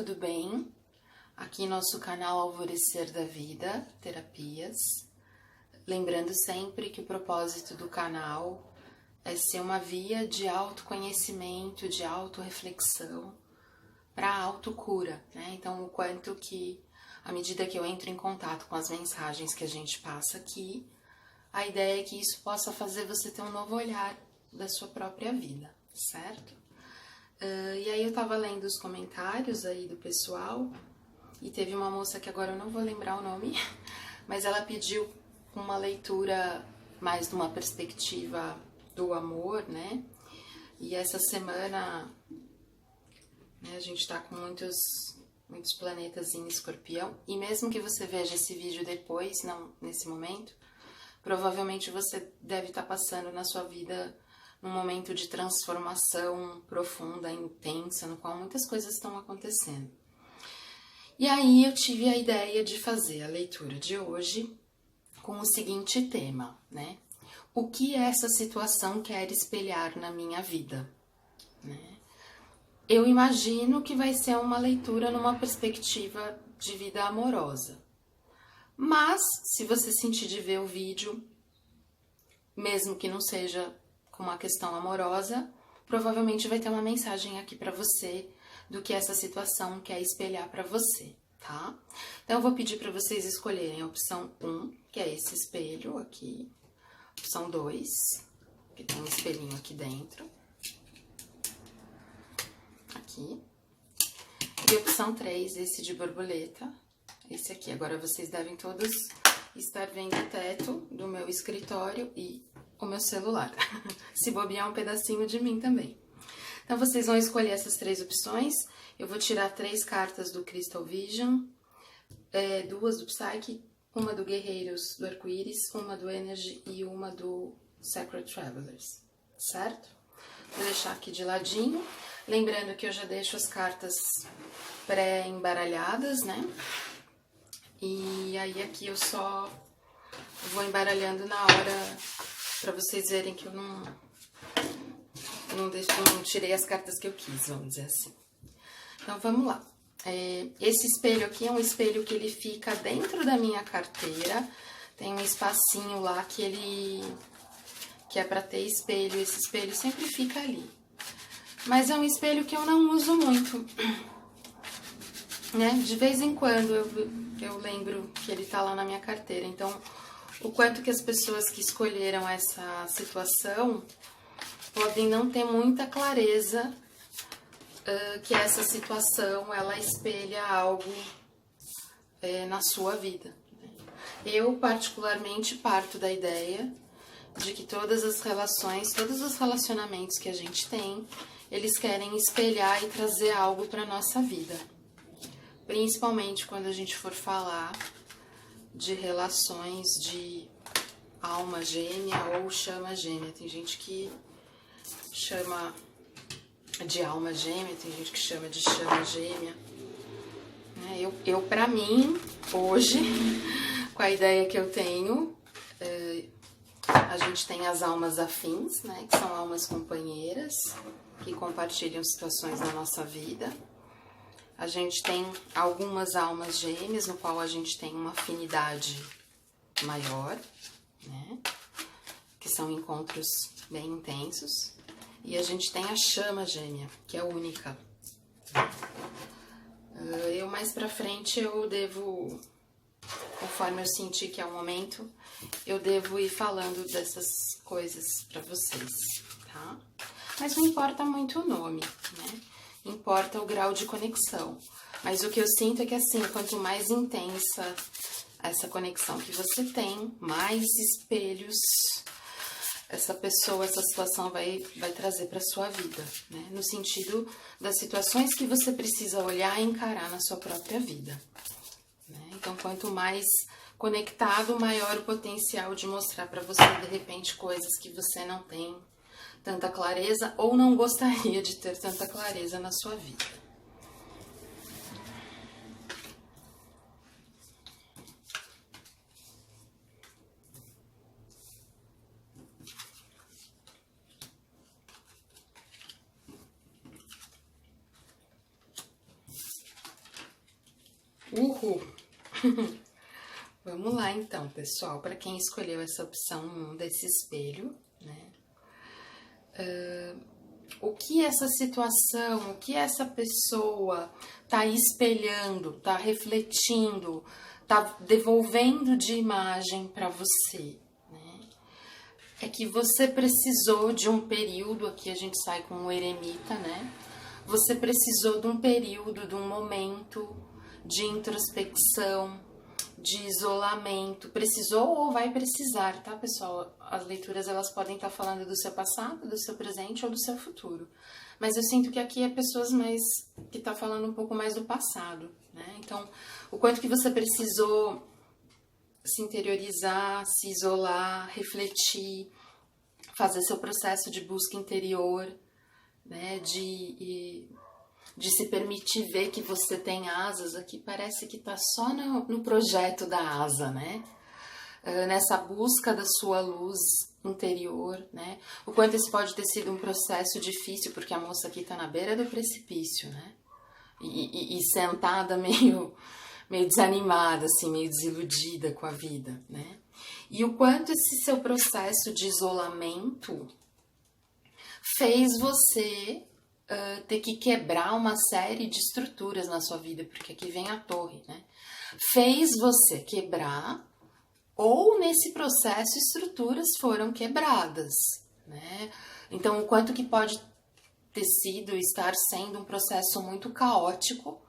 tudo bem? Aqui nosso canal Alvorecer da Vida, Terapias. Lembrando sempre que o propósito do canal é ser uma via de autoconhecimento, de autorreflexão para a autocura, né? Então, o quanto que, à medida que eu entro em contato com as mensagens que a gente passa aqui, a ideia é que isso possa fazer você ter um novo olhar da sua própria vida, certo? E aí eu tava lendo os comentários aí do pessoal e teve uma moça que agora eu não vou lembrar o nome, mas ela pediu uma leitura mais de uma perspectiva do amor, né? E essa semana, né, a gente tá com muitos planetas em Escorpião, e mesmo que você veja esse vídeo depois, não nesse momento, provavelmente você deve estar passando na sua vida num momento de transformação profunda, intensa, no qual muitas coisas estão acontecendo. E aí eu tive a ideia de fazer a leitura de hoje com o seguinte tema, né? O que essa situação quer espelhar na minha vida, né? Eu imagino que vai ser uma leitura numa perspectiva de vida amorosa. Mas, se você sentir de ver o vídeo, mesmo que não seja com uma questão amorosa, provavelmente vai ter uma mensagem aqui para você do que essa situação quer espelhar para você, tá? Então eu vou pedir para vocês escolherem a opção 1, que é esse espelho aqui, opção 2, que tem um espelhinho aqui dentro, aqui, e opção 3, esse de borboleta, esse aqui. Agora vocês devem todos estar vendo o teto do meu escritório e o meu celular. Se bobear, um pedacinho de mim também. Então, vocês vão escolher essas 3 opções. Eu vou tirar 3 cartas do Crystal Vision, 2 do Psyche, uma do Guerreiros do Arco-Íris, uma do Energy e uma do Sacred Travelers, certo? Vou deixar aqui de ladinho. Lembrando que eu já deixo as cartas pré-embaralhadas, né? E aí aqui eu só vou embaralhando na hora para vocês verem que eu não tirei as cartas que eu quis, vamos dizer assim. Então vamos lá. Esse espelho aqui é um espelho que ele fica dentro da minha carteira. Tem um espacinho lá que é para ter espelho. Esse espelho sempre fica ali. Mas é um espelho que eu não uso muito, né? De vez em quando eu lembro que ele tá lá na minha carteira. Então, o quanto que as pessoas que escolheram essa situação podem não ter muita clareza que essa situação, ela espelha algo na sua vida. Eu, particularmente, parto da ideia de que todas as relações, todos os relacionamentos que a gente tem, eles querem espelhar e trazer algo para nossa vida. Principalmente quando a gente for falar de relações de alma gêmea ou chama gêmea. Tem gente que chama de alma gêmea, tem gente que chama de chama gêmea. Eu para mim, hoje, com a ideia que eu tenho, a gente tem as almas afins, né, que são almas companheiras, que compartilham situações na nossa vida. A gente tem algumas almas gêmeas, no qual a gente tem uma afinidade maior, né? Que são encontros bem intensos. E a gente tem a chama gêmea, que é única. Eu mais pra frente eu devo, conforme eu sentir que é o momento, eu devo ir falando dessas coisas pra vocês, tá? Mas não importa muito o nome, né? Importa o grau de conexão. Mas o que eu sinto é que, assim, quanto mais intensa essa conexão que você tem, mais espelhos essa pessoa, essa situação vai trazer para sua vida, né? No sentido das situações que você precisa olhar e encarar na sua própria vida, né? Então, quanto mais conectado, maior o potencial de mostrar para você, de repente, coisas que você não tem tanta clareza ou não gostaria de ter tanta clareza na sua vida. Uhul! Vamos lá então, pessoal, para quem escolheu essa opção 1 desse espelho, né? O que essa situação, o que essa pessoa tá espelhando, tá refletindo, tá devolvendo de imagem para você, né? É que você precisou de um período, aqui a gente sai com o eremita, né? Você precisou de um período, de um momento de introspecção, de isolamento. Precisou ou vai precisar, tá, pessoal? As leituras, elas podem estar falando do seu passado, do seu presente ou do seu futuro. Mas eu sinto que aqui é pessoas mais... que tá falando um pouco mais do passado, né? Então, o quanto que você precisou se interiorizar, se isolar, refletir, fazer seu processo de busca interior, né? De se permitir ver que você tem asas. Aqui parece que tá só no projeto da asa, né? Nessa busca da sua luz interior, né? O quanto esse pode ter sido um processo difícil, porque a moça aqui tá na beira do precipício, né? E sentada meio desanimada, assim, meio desiludida com a vida, né? E o quanto esse seu processo de isolamento fez você ter que quebrar uma série de estruturas na sua vida, porque aqui vem a torre, né? Fez você quebrar, ou nesse processo estruturas foram quebradas, né? Então, o quanto que pode ter sido, estar sendo um processo muito caótico,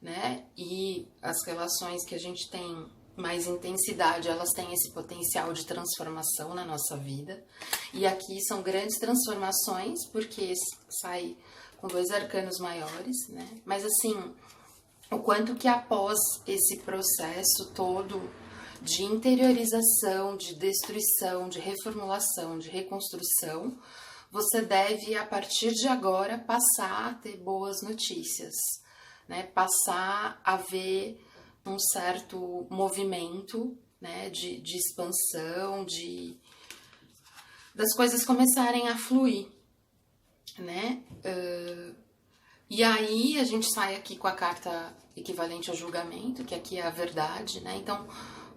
né? E as relações que a gente tem mais intensidade, elas têm esse potencial de transformação na nossa vida. E aqui são grandes transformações, porque sai com 2 arcanos maiores, né? Mas assim, o quanto que após esse processo todo de interiorização, de destruição, de reformulação, de reconstrução, você deve, a partir de agora, passar a ter boas notícias, né? Passar a ver um certo movimento, né? de expansão, das coisas começarem a fluir, né? E aí a gente sai aqui com a carta equivalente ao julgamento, que aqui é a verdade, né? Então,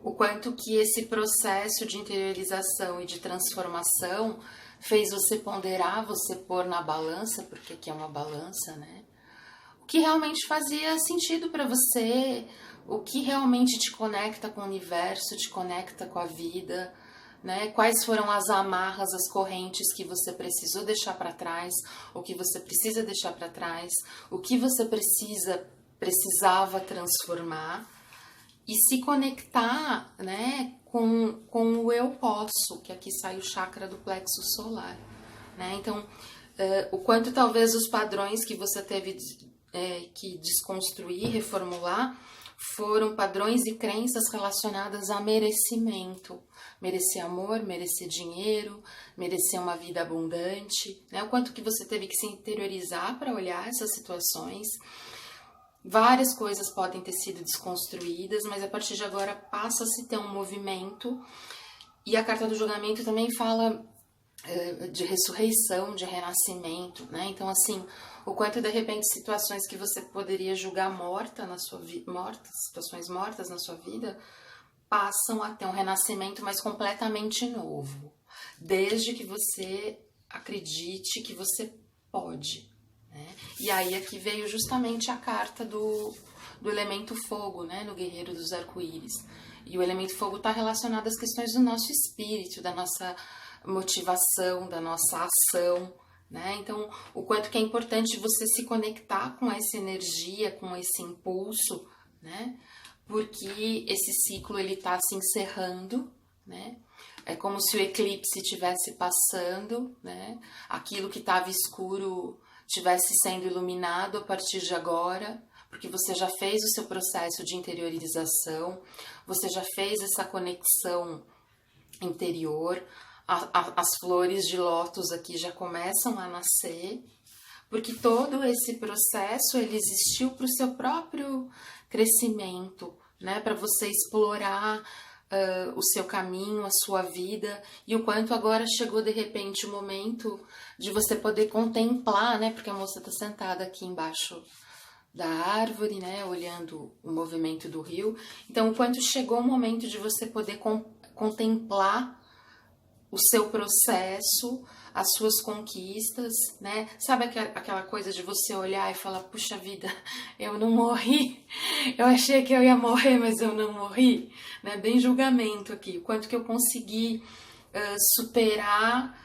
o quanto que esse processo de interiorização e de transformação fez você ponderar, você pôr na balança, porque aqui é uma balança, né? O que realmente fazia sentido para você, o que realmente te conecta com o universo, te conecta com a vida, né? Quais foram as amarras, as correntes que você precisou deixar para trás, o que você precisa deixar para trás, o que você precisava transformar e se conectar, né, com o eu posso, que aqui sai o chakra do plexo solar, né? Então, o quanto talvez os padrões que você teve que desconstruir, reformular, foram padrões e crenças relacionadas a merecimento. Merecer amor, merecer dinheiro, merecer uma vida abundante, né? O quanto que você teve que se interiorizar para olhar essas situações. Várias coisas podem ter sido desconstruídas, mas a partir de agora passa-se a ter um movimento. E a carta do julgamento também fala de ressurreição, de renascimento, né? Então, assim, o quanto de repente situações que você poderia julgar morta na sua vida, situações mortas na sua vida, passam a ter um renascimento, mas completamente novo, desde que você acredite que você pode, né? E aí aqui veio justamente a carta do elemento fogo, né, no Guerreiro dos Arco-Íris. E o elemento fogo está relacionado às questões do nosso espírito, da nossa motivação, da nossa ação, né? Então, o quanto que é importante você se conectar com essa energia, com esse impulso, né? Porque esse ciclo ele está se encerrando, né? É como se o eclipse estivesse passando, né? Aquilo que estava escuro estivesse sendo iluminado a partir de agora, porque você já fez o seu processo de interiorização, você já fez essa conexão interior, as flores de lótus aqui já começam a nascer, porque todo esse processo ele existiu para o seu próprio crescimento, né? Para você explorar o seu caminho, a sua vida, e o quanto agora chegou de repente o momento de você poder contemplar, né? Porque a moça está sentada aqui embaixo da árvore, né, olhando o movimento do rio. Então, o quanto chegou o momento de você poder contemplar o seu processo, as suas conquistas, né? Sabe aquela coisa de você olhar e falar, puxa vida, eu não morri, eu achei que eu ia morrer, mas eu não morri, né? Bem julgamento aqui, o quanto que eu consegui superar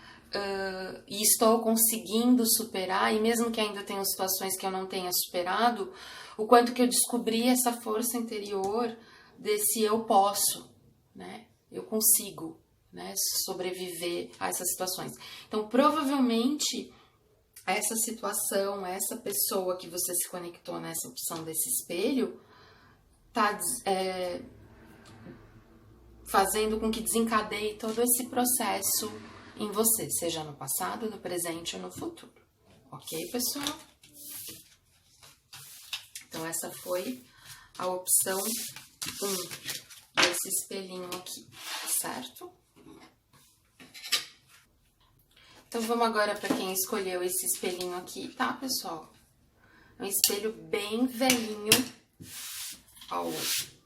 e estou conseguindo superar, e mesmo que ainda tenham situações que eu não tenha superado, o quanto que eu descobri essa força interior desse eu posso, né? Eu consigo, né, sobreviver a essas situações. Então, provavelmente, essa situação, essa pessoa que você se conectou nessa opção desse espelho, tá fazendo com que desencadeie todo esse processo em você, seja no passado, no presente ou no futuro. Ok, pessoal? Então, essa foi a opção 1 desse espelhinho aqui, certo? Então, vamos agora para quem escolheu esse espelhinho aqui, tá, pessoal? É um espelho bem velhinho. Ó,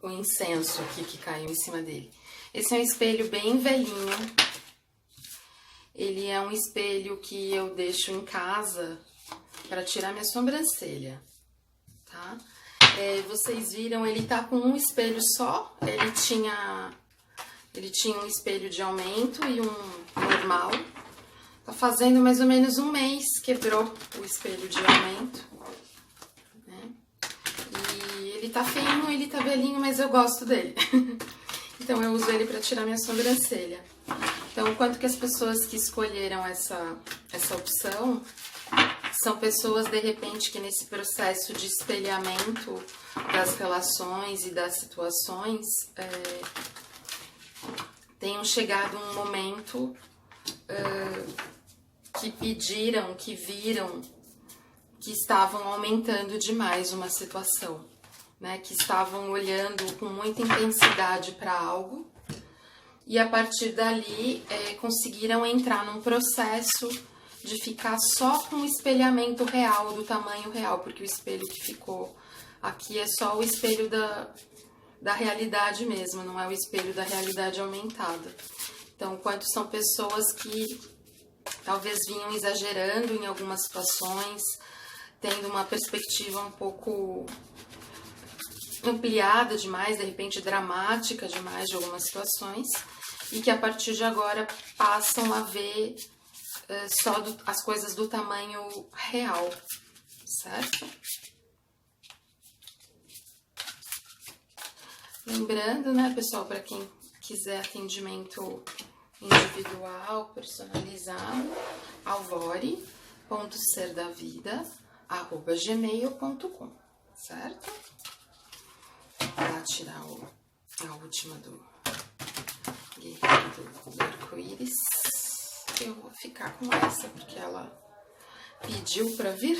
o incenso aqui que caiu em cima dele. Esse é um espelho bem velhinho. Ele é um espelho que eu deixo em casa para tirar minha sobrancelha, tá? Vocês viram, ele tá com um espelho só. Ele tinha um espelho de aumento e um normal. Tá fazendo mais ou menos um mês, quebrou o espelho de aumento, né? E ele tá feinho, ele tá velhinho, mas eu gosto dele. Então eu uso ele pra tirar minha sobrancelha. Então, o quanto que as pessoas que escolheram essa opção são pessoas, de repente, que nesse processo de espelhamento das relações e das situações, tenham chegado um momento que pediram, que viram que estavam aumentando demais uma situação, né? Que estavam olhando com muita intensidade para algo e a partir dali conseguiram entrar num processo de ficar só com o espelhamento real, do tamanho real, porque o espelho que ficou aqui é só o espelho da realidade mesmo, não é o espelho da realidade aumentada. Então, quanto são pessoas que talvez vinham exagerando em algumas situações, tendo uma perspectiva um pouco ampliada demais, de repente dramática demais de algumas situações, e que a partir de agora passam a ver só as coisas do tamanho real, certo? Lembrando, né, pessoal, para quem quiser atendimento individual, personalizado, alvore.serdavida@gmail.com, certo? Vou tirar a última do guerreiro do arco-íris. Eu vou ficar com essa porque ela pediu para vir.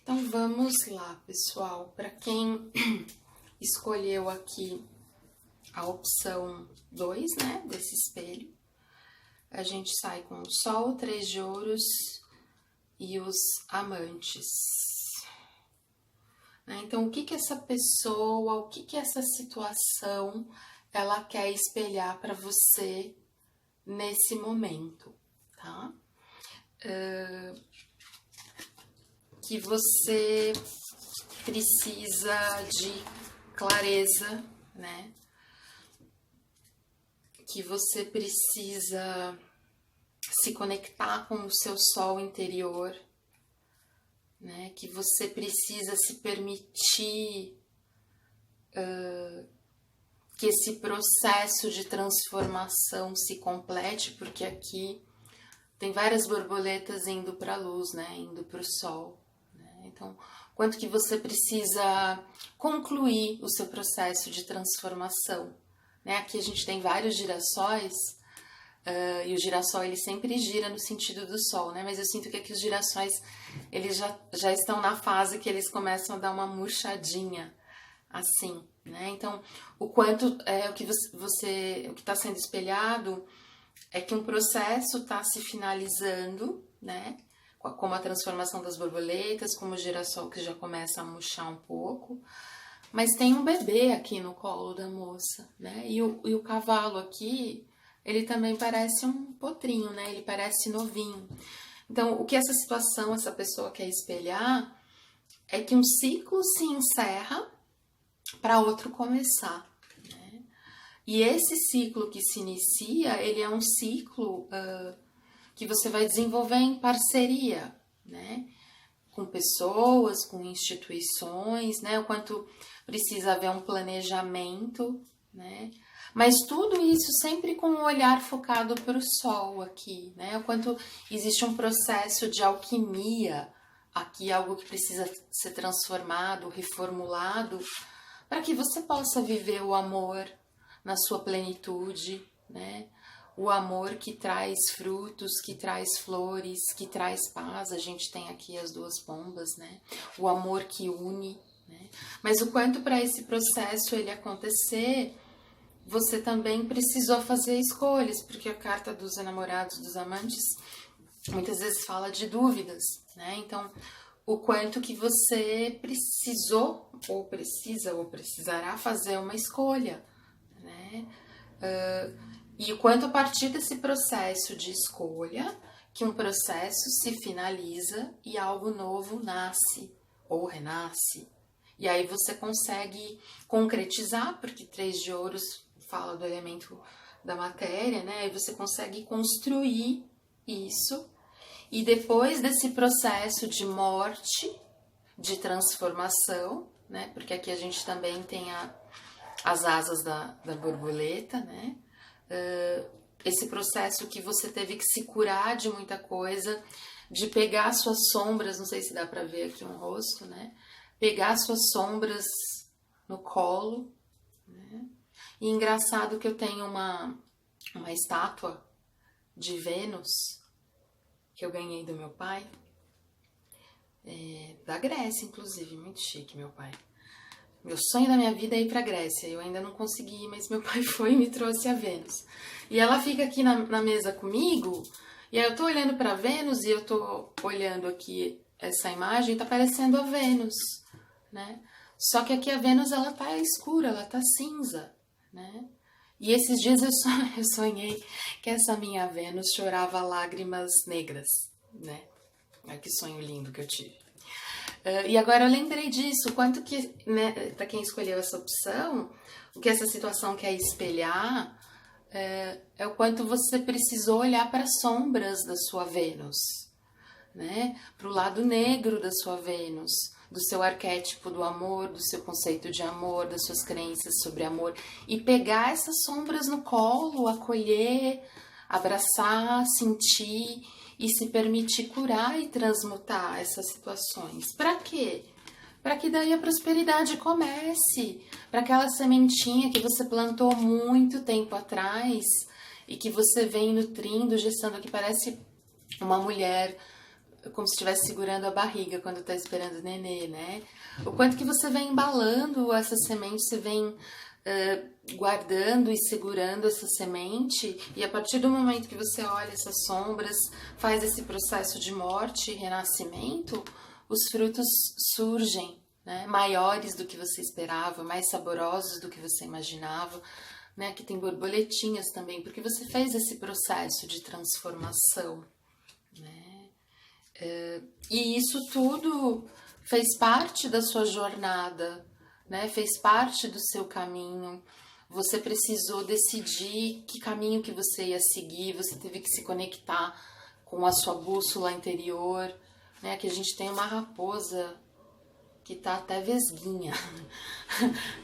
Então vamos lá, pessoal. Para quem escolheu aqui a opção 2, né, desse espelho, a gente sai com o Sol, 3 de ouros e os amantes. Então, o que que essa pessoa, o que que essa situação, ela quer espelhar para você nesse momento, tá? Que você precisa de clareza, né? Que você precisa se conectar com o seu sol interior, né? Que você precisa se permitir que esse processo de transformação se complete, porque aqui tem várias borboletas indo para a luz, né? Indo para o sol. Né? Então, quanto que você precisa concluir o seu processo de transformação. Né? Aqui a gente tem vários girassóis, e o girassol ele sempre gira no sentido do sol, né? Mas eu sinto que aqui os girassóis eles já estão na fase que eles começam a dar uma murchadinha, assim, né? Então, o quanto o que o que está sendo espelhado é que um processo está se finalizando, né? Como a transformação das borboletas, como o girassol que já começa a murchar um pouco, mas tem um bebê aqui no colo da moça, né? E o cavalo aqui, ele também parece um potrinho, né? Ele parece novinho. Então, o que essa situação, essa pessoa quer espelhar é que um ciclo se encerra para outro começar, né? E esse ciclo que se inicia, ele é um ciclo que você vai desenvolver em parceria, né? Com pessoas, com instituições, né? O quanto precisa haver um planejamento, né? Mas tudo isso sempre com um olhar focado para o sol aqui, né? O quanto existe um processo de alquimia aqui, algo que precisa ser transformado, reformulado, para que você possa viver o amor na sua plenitude, né? O amor que traz frutos, que traz flores, que traz paz. A gente tem aqui as duas pombas, né? O amor que une, né? Mas o quanto para esse processo ele acontecer, você também precisou fazer escolhas, porque a carta dos enamorados, dos amantes, muitas vezes fala de dúvidas, né? Então, o quanto que você precisou, ou precisa, ou precisará fazer uma escolha, né? E o quanto a partir desse processo de escolha, que um processo se finaliza e algo novo nasce ou renasce. E aí você consegue concretizar, porque 3 de ouros fala do elemento da matéria, né? E você consegue construir isso. E depois desse processo de morte, de transformação, né? Porque aqui a gente também tem as asas da borboleta, né? Esse processo que você teve que se curar de muita coisa, de pegar suas sombras, não sei se dá pra ver aqui um rosto, né? Pegar suas sombras no colo, né? E engraçado que eu tenho uma estátua de Vênus que eu ganhei do meu pai, da Grécia, inclusive, muito chique, meu pai. Meu sonho da minha vida é ir pra Grécia, eu ainda não consegui, mas meu pai foi e me trouxe a Vênus. E ela fica aqui na mesa comigo, e aí eu tô olhando pra Vênus e eu tô olhando aqui essa imagem, tá parecendo a Vênus, né? Só que aqui a Vênus, ela tá escura, ela tá cinza, né? E esses dias eu sonhei que essa minha Vênus chorava lágrimas negras, né? Ai, que sonho lindo que eu tive. E agora eu lembrei disso, quanto que, né, para quem escolheu essa opção, o que essa situação quer espelhar é o quanto você precisou olhar para as sombras da sua Vênus, né? Para o lado negro da sua Vênus, do seu arquétipo do amor, do seu conceito de amor, das suas crenças sobre amor, e pegar essas sombras no colo, acolher, abraçar, sentir e se permitir curar e transmutar essas situações. Para quê? Para que daí a prosperidade comece, para aquela sementinha que você plantou muito tempo atrás e que você vem nutrindo, gestando, que parece uma mulher como se estivesse segurando a barriga quando está esperando o nenê, né? O quanto que você vem embalando essa semente, você vem guardando e segurando essa semente, e a partir do momento que você olha essas sombras, faz esse processo de morte e renascimento, os frutos surgem, né? Maiores do que você esperava, mais saborosos do que você imaginava, né? Aqui tem borboletinhas também, porque você fez esse processo de transformação, né? E isso tudo fez parte da sua jornada, né? Fez parte do seu caminho. Você precisou decidir que caminho que você ia seguir, você teve que se conectar com a sua bússola interior, né? Aqui a gente tem uma raposa que tá até vesguinha,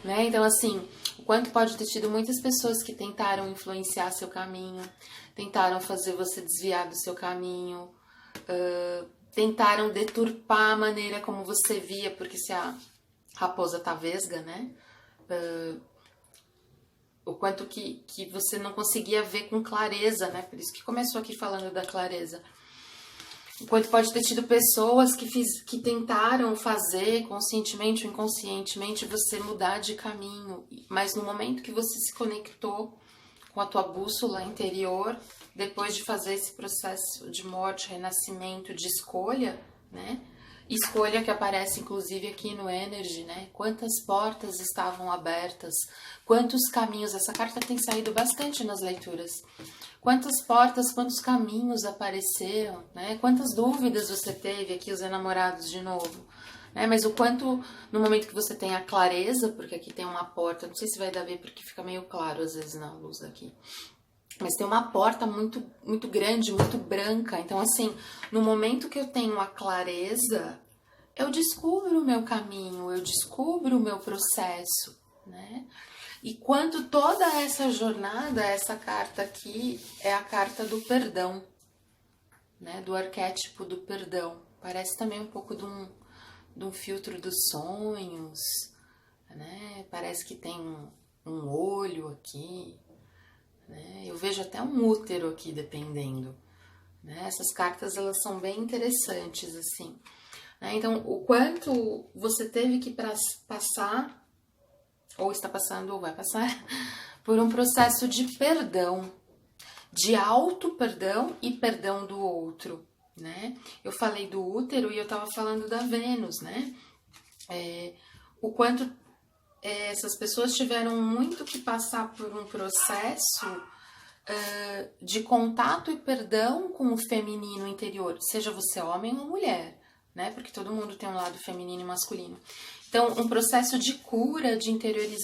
né? Então, assim, o quanto pode ter tido muitas pessoas que tentaram influenciar seu caminho, tentaram fazer você desviar do seu caminho, tentaram deturpar a maneira como você via, porque se a raposa tá vesga, né? O quanto que você não conseguia ver com clareza, né? Por isso que começou aqui falando da clareza. Enquanto pode ter tido pessoas que tentaram fazer conscientemente ou inconscientemente você mudar de caminho, mas no momento que você se conectou com a tua bússola interior, depois de fazer esse processo de morte, renascimento, de escolha, né? Escolha que aparece inclusive aqui no Energy, né? Quantas portas estavam abertas, quantos caminhos, essa carta tem saído bastante nas leituras. Quantas portas, quantos caminhos apareceram, né? Quantas dúvidas você teve aqui, os enamorados de novo, né? Mas o quanto, no momento que você tem a clareza, porque aqui tem uma porta, não sei se vai dar a ver porque fica meio claro às vezes na luz aqui, mas tem uma porta muito, muito grande, muito branca. Então, assim, no momento que eu tenho a clareza, eu descubro o meu caminho, eu descubro o meu processo, né? E quando toda essa jornada, essa carta aqui é a carta do perdão, né? Do arquétipo do perdão. Parece também um pouco de um filtro dos sonhos, né? Parece que tem um olho aqui, né? Eu vejo até um útero aqui, dependendo, né? Essas cartas, elas são bem interessantes, assim, né? Então, o quanto você teve que passar, ou está passando, ou vai passar, por um processo de perdão, de auto-perdão e perdão do outro, né? Eu falei do útero e eu estava falando da Vênus, né? O quanto essas pessoas tiveram muito que passar por um processo de contato e perdão com o feminino interior, seja você homem ou mulher, né? Porque todo mundo tem um lado feminino e masculino. Então, um processo de cura, de interiorização